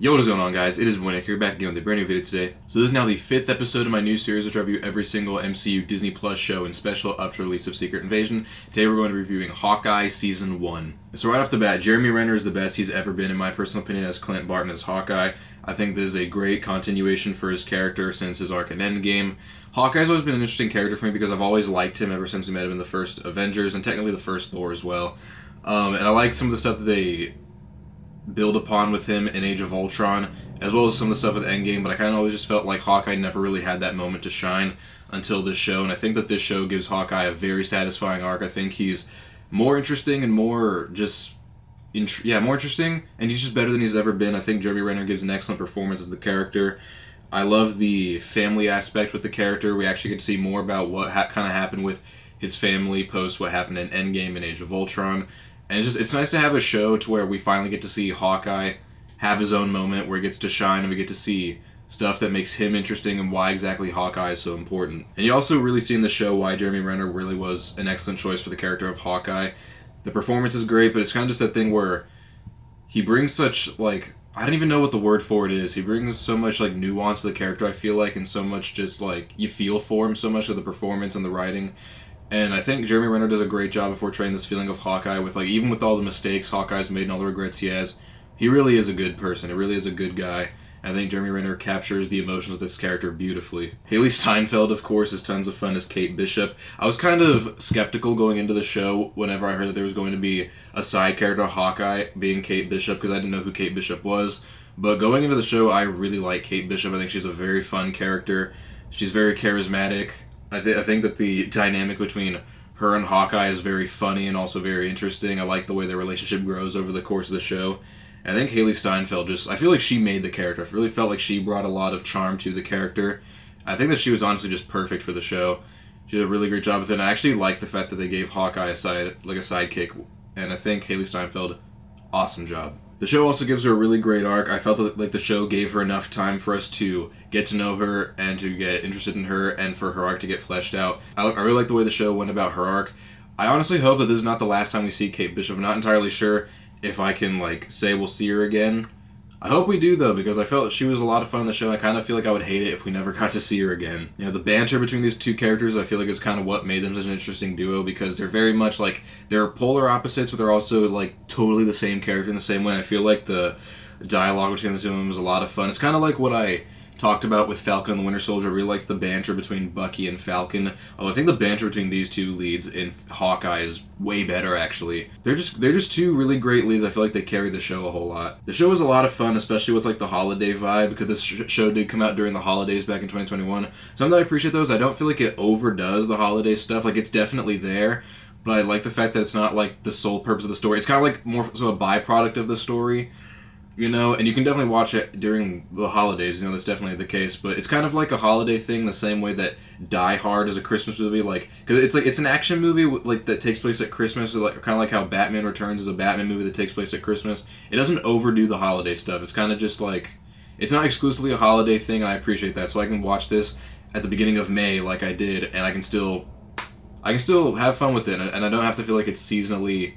Yo, what is going on, guys? It is Winnick here, back again with a brand new video today. So this is now the 5th episode of my new series, which I review every single MCU Disney Plus show and special up to release of Secret Invasion. Today we're going to be reviewing Hawkeye Season 1. So right off the bat, Jeremy Renner is the best he's ever been, in my personal opinion, as Clint Barton as Hawkeye. I think this is a great continuation for his character since his arc in Endgame. Hawkeye's always been an interesting character for me because I've always liked him ever since we met him in the first Avengers, and technically the first Thor as well. And I like some of the stuff that they build upon with him in Age of Ultron, as well as some of the stuff with Endgame, but I kind of always just felt like Hawkeye never really had that moment to shine until this show, and I think that this show gives Hawkeye a very satisfying arc. I think he's more interesting and more interesting, and he's just better than he's ever been. I think Jeremy Renner gives an excellent performance as the character. I love the family aspect with the character. We actually get to see more about what kind of happened with his family post what happened in Endgame and Age of Ultron. And it's nice to have a show to where we finally get to see Hawkeye have his own moment where he gets to shine, and we get to see stuff that makes him interesting and why exactly Hawkeye is so important. And you also really see in the show why Jeremy Renner really was an excellent choice for the character of Hawkeye. The performance is great, but it's kind of just that thing where he brings such, like, I don't even know what the word for it is. He brings so much, like, nuance to the character, I feel like, and so much just, like, you feel for him so much with the performance and the writing. And I think Jeremy Renner does a great job of portraying this feeling of Hawkeye with, like, even with all the mistakes Hawkeye's made and all the regrets he has, he really is a good person. He really is a good guy. I think Jeremy Renner captures the emotions of this character beautifully. Haley Steinfeld, of course, is tons of fun as Kate Bishop. I was kind of skeptical going into the show whenever I heard that there was going to be a side character, Hawkeye, being Kate Bishop, because I didn't know who Kate Bishop was. But going into the show, I really like Kate Bishop. I think she's a very fun character. She's very charismatic. I think that the dynamic between her and Hawkeye is very funny and also very interesting. I like the way their relationship grows over the course of the show. I think Haley Steinfeld I feel like she made the character. I really felt like she brought a lot of charm to the character. I think that she was honestly just perfect for the show. She did a really great job with it, and I actually like the fact that they gave Hawkeye a sidekick, and I think Haley Steinfeld, awesome job. The show also gives her a really great arc. I felt that like the show gave her enough time for us to get to know her and to get interested in her and for her arc to get fleshed out. I really like the way the show went about her arc. I honestly hope that this is not the last time we see Kate Bishop. I'm not entirely sure if I can say we'll see her again. I hope we do, though, because I felt she was a lot of fun in the show. I kind of feel like I would hate it if we never got to see her again. You know, the banter between these two characters, I feel like is kind of what made them such an interesting duo, because they're very much they're polar opposites, but they're also totally the same character in the same way. I feel like the dialogue between the two of them was a lot of fun. It's kind of like what I talked about with Falcon and the Winter Soldier. I really liked the banter between Bucky and Falcon. Although I think the banter between these two leads in Hawkeye is way better, actually. They're just two really great leads. I feel like they carry the show a whole lot. The show was a lot of fun, especially with the holiday vibe, because this show did come out during the holidays back in 2021. Something that I appreciate, though, is I don't feel like it overdoes the holiday stuff. It's definitely there, but I like the fact that it's not the sole purpose of the story. It's kind of more so a byproduct of the story. You know, and you can definitely watch it during the holidays, that's definitely the case, but it's kind of like a holiday thing, the same way that Die Hard is a Christmas movie, because it's an action movie, that takes place at Christmas, kind of like how Batman Returns is a Batman movie that takes place at Christmas. It doesn't overdo the holiday stuff. It's kind of just it's not exclusively a holiday thing, and I appreciate that, so I can watch this at the beginning of May like I did, and I can still have fun with it, and I don't have to feel like it's seasonally,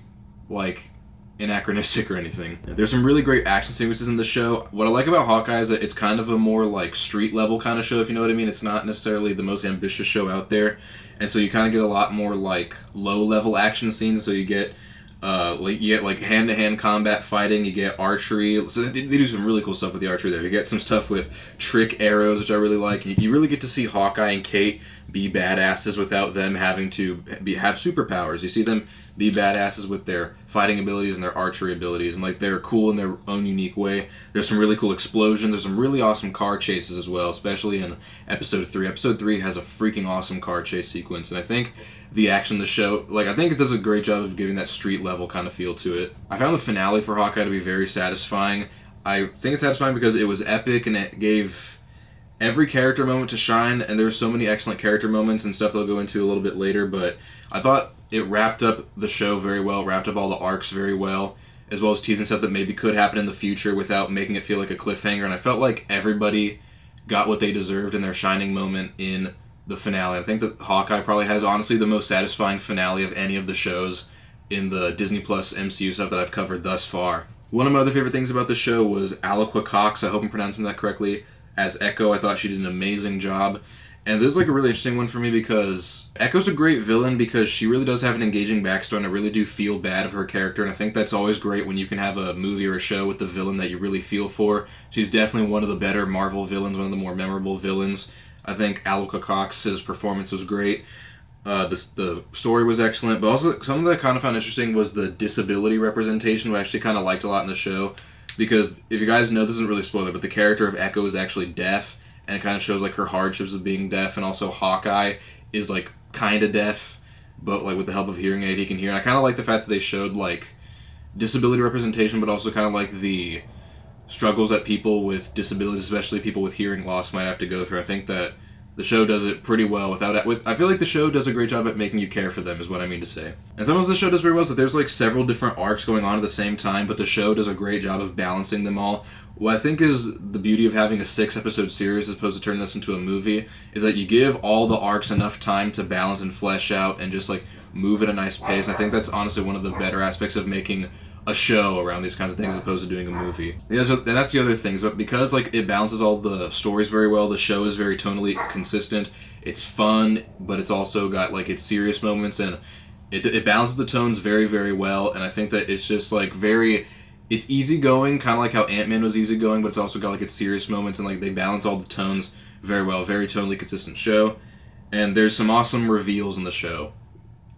anachronistic or anything. There's some really great action sequences in the show. What I like about Hawkeye is that it's kind of a more street level kind of show, if you know what I mean. It's not necessarily the most ambitious show out there, and so you kind of get a lot more low level action scenes. So you get hand to hand combat fighting, you get archery. So they do some really cool stuff with the archery there. You get some stuff with trick arrows, which I really like. You really get to see Hawkeye and Kate be badasses without them having to have superpowers. You see them be badasses with their fighting abilities and their archery abilities, and they're cool in their own unique way. There's some really cool explosions. There's some really awesome car chases as well, especially in episode 3. Episode 3 has a freaking awesome car chase sequence, and I think the action of the show, I think it does a great job of giving that street level kind of feel to it. I found the finale for Hawkeye to be very satisfying. I think it's satisfying because it was epic and it gave every character moment to shine, and there were so many excellent character moments and stuff they'll go into a little bit later, but I thought it wrapped up the show very well, wrapped up all the arcs very well, as well as teasing stuff that maybe could happen in the future without making it feel like a cliffhanger, and I felt like everybody got what they deserved in their shining moment in the finale. I think that Hawkeye probably has, honestly, the most satisfying finale of any of the shows in the Disney Plus MCU stuff that I've covered thus far. One of my other favorite things about the show was Aliqua Cox, I hope I'm pronouncing that correctly, as Echo. I thought she did an amazing job. And this is like a really interesting one for me because Echo's a great villain because she really does have an engaging backstory, and I really do feel bad for her character, and I think that's always great when you can have a movie or a show with the villain that you really feel for. She's definitely one of the better Marvel villains, one of the more memorable villains. I think Aliqua Cox's performance was great. The story was excellent, but also something that I kind of found interesting was the disability representation, which I actually kind of liked a lot in the show, because if you guys know, this isn't really a spoiler, but the character of Echo is actually deaf, and it kind of shows like her hardships of being deaf, and also Hawkeye is like kind of deaf, but like with the help of hearing aid he can hear. And I kind of like the fact that they showed like disability representation, but also kind of like the struggles that people with disabilities, especially people with hearing loss, might have to go through. I think that the show does it pretty well without it. I feel like the show does a great job at making you care for them, is what I mean to say. And sometimes the show does very well is that there's like several different arcs going on at the same time, but the show does a great job of balancing them all. What I think is the beauty of having a 6-episode series as opposed to turning this into a movie is that you give all the arcs enough time to balance and flesh out and just like move at a nice pace. I think that's honestly one of the better aspects of making a show around these kinds of things as opposed to doing a movie. Yeah, so, and that's the other thing, but because like it balances all the stories very well, the show is very tonally consistent. It's fun, but it's also got like its serious moments, and it balances the tones very, very well. And I think that it's just like it's easygoing, kind of like how Ant-Man was easygoing, but it's also got like its serious moments, and like they balance all the tones very well. Very tonally consistent show, and there's some awesome reveals in the show.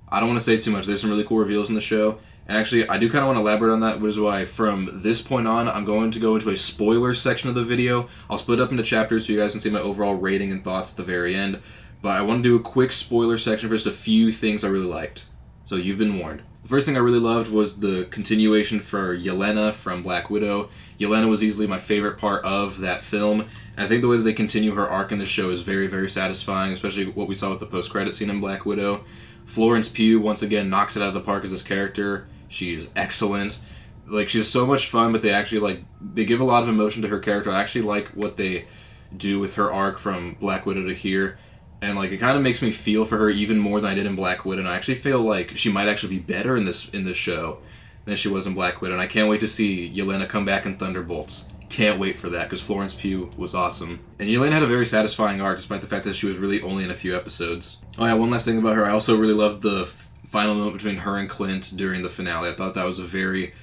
I don't want to say too much. There's some really cool reveals in the show. And actually, I do kind of want to elaborate on that, which is why from this point on, I'm going to go into a spoiler section of the video. I'll split it up into chapters so you guys can see my overall rating and thoughts at the very end. But I want to do a quick spoiler section for just a few things I really liked. So you've been warned. The first thing I really loved was the continuation for Yelena from Black Widow. Yelena was easily my favorite part of that film. And I think the way that they continue her arc in the show is very, very satisfying, especially what we saw with the post-credit scene in Black Widow. Florence Pugh, once again, knocks it out of the park as this character. She's excellent. Like, she's so much fun, but they give a lot of emotion to her character. I actually like what they do with her arc from Black Widow to here. And, like, it kind of makes me feel for her even more than I did in Black Widow. And I actually feel like she might actually be better in this show than she was in Black Widow. And I can't wait to see Yelena come back in Thunderbolts. Can't wait for that, because Florence Pugh was awesome. And Yelena had a very satisfying arc, despite the fact that she was really only in a few episodes. Oh yeah, one last thing about her. I also really loved the final moment between her and Clint during the finale. I thought that was a very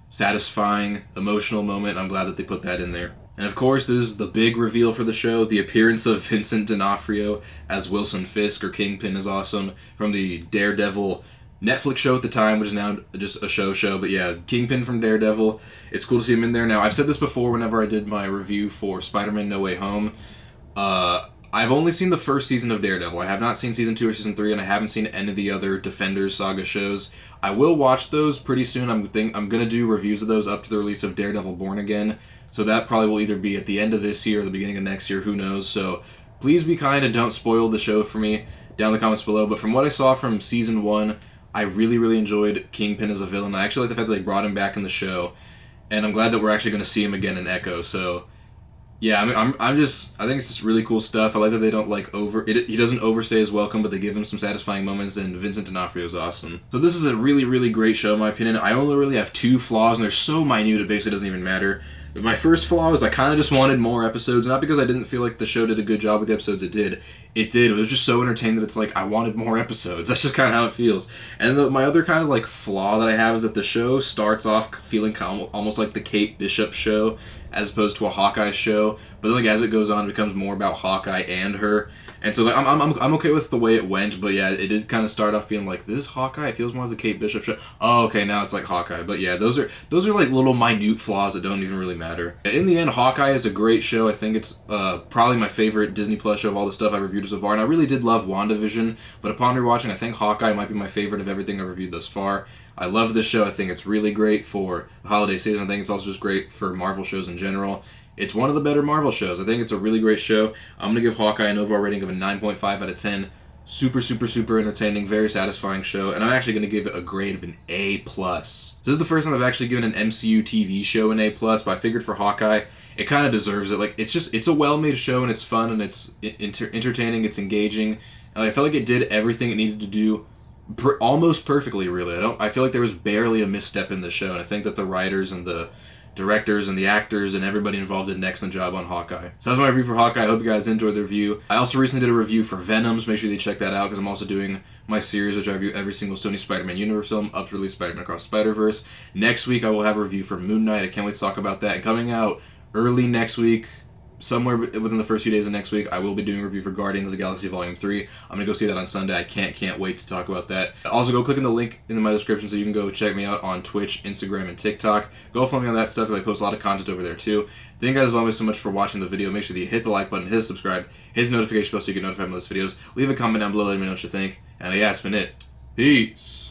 satisfying, emotional moment. I'm glad that they put that in there. And of course, this is the big reveal for the show. The appearance of Vincent D'Onofrio as Wilson Fisk, or Kingpin, is awesome. From the Daredevil Netflix show at the time, which is now just a show. But yeah, Kingpin from Daredevil. It's cool to see him in there. Now, I've said this before whenever I did my review for Spider-Man No Way Home. I've only seen the first season of Daredevil. I have not seen season 2 or season 3, and I haven't seen any of the other Defenders saga shows. I will watch those pretty soon. I'm going to do reviews of those up to the release of Daredevil Born Again. So that probably will either be at the end of this year or the beginning of next year, who knows. So please be kind and don't spoil the show for me down in the comments below. But from what I saw from season 1, I really, really enjoyed Kingpin as a villain. I actually like the fact that they brought him back in the show. And I'm glad that we're actually going to see him again in Echo. So yeah, I think it's just really cool stuff. I like that they don't he doesn't overstay his welcome, but they give him some satisfying moments, and Vincent D'Onofrio is awesome. So this is a really, really great show in my opinion. I only really have 2 flaws, and they're so minute it basically doesn't even matter. My first flaw is I kind of just wanted more episodes, not because I didn't feel like the show did a good job with the episodes it did. It did. It was just so entertaining that it's like, I wanted more episodes. That's just kind of how it feels. And my other kind of like flaw that I have is that the show starts off feeling almost like the Kate Bishop show as opposed to a Hawkeye show. But then like as it goes on, it becomes more about Hawkeye and her. And so like I'm okay with the way it went, but yeah, it did kind of start off feeling like, this Hawkeye? It feels more of the Kate Bishop show. Oh, okay, now it's like Hawkeye. But yeah, those are like little minute flaws that don't even really matter. In the end, Hawkeye is a great show. I think it's probably my favorite Disney Plus show of all the stuff I've reviewed so far. And I really did love WandaVision, but upon rewatching, I think Hawkeye might be my favorite of everything I've reviewed thus far. I love this show. I think it's really great for the holiday season. I think it's also just great for Marvel shows in general. It's one of the better Marvel shows. I think it's a really great show. I'm going to give Hawkeye an overall rating of a 9.5 out of 10. Super, super, super entertaining, very satisfying show, and I'm actually going to give it a grade of an A+. So this is the first time I've actually given an MCU TV show an A+, but I figured for Hawkeye, it kind of deserves it. Like, it's a well-made show, and it's fun, and it's entertaining, it's engaging, and I felt like it did everything it needed to do Almost perfectly, really. I feel like there was barely a misstep in the show, and I think that the writers and the directors and the actors and everybody involved did an excellent job on Hawkeye. So that's my review for Hawkeye. I hope you guys enjoyed the review. I also recently did a review for Venom, so make sure you check that out, because I'm also doing my series, which I review every single Sony Spider-Man Universe film up to release Spider-Man Across Spider-Verse. Next week I will have a review for Moon Knight. I can't wait to talk about that. And coming out early next week, somewhere within the first few days of next week, I will be doing a review for Guardians of the Galaxy Volume 3. I'm going to go see that on Sunday. I can't wait to talk about that. Also, go click on the link in my description so you can go check me out on Twitch, Instagram, and TikTok. Go follow me on that stuff, because I post a lot of content over there too. Thank you guys always so much for watching the video. Make sure that you hit the like button, hit subscribe, hit the notification bell so you get notified when those videos. Leave a comment down below, let me know what you think. And yeah, that's been it. Peace.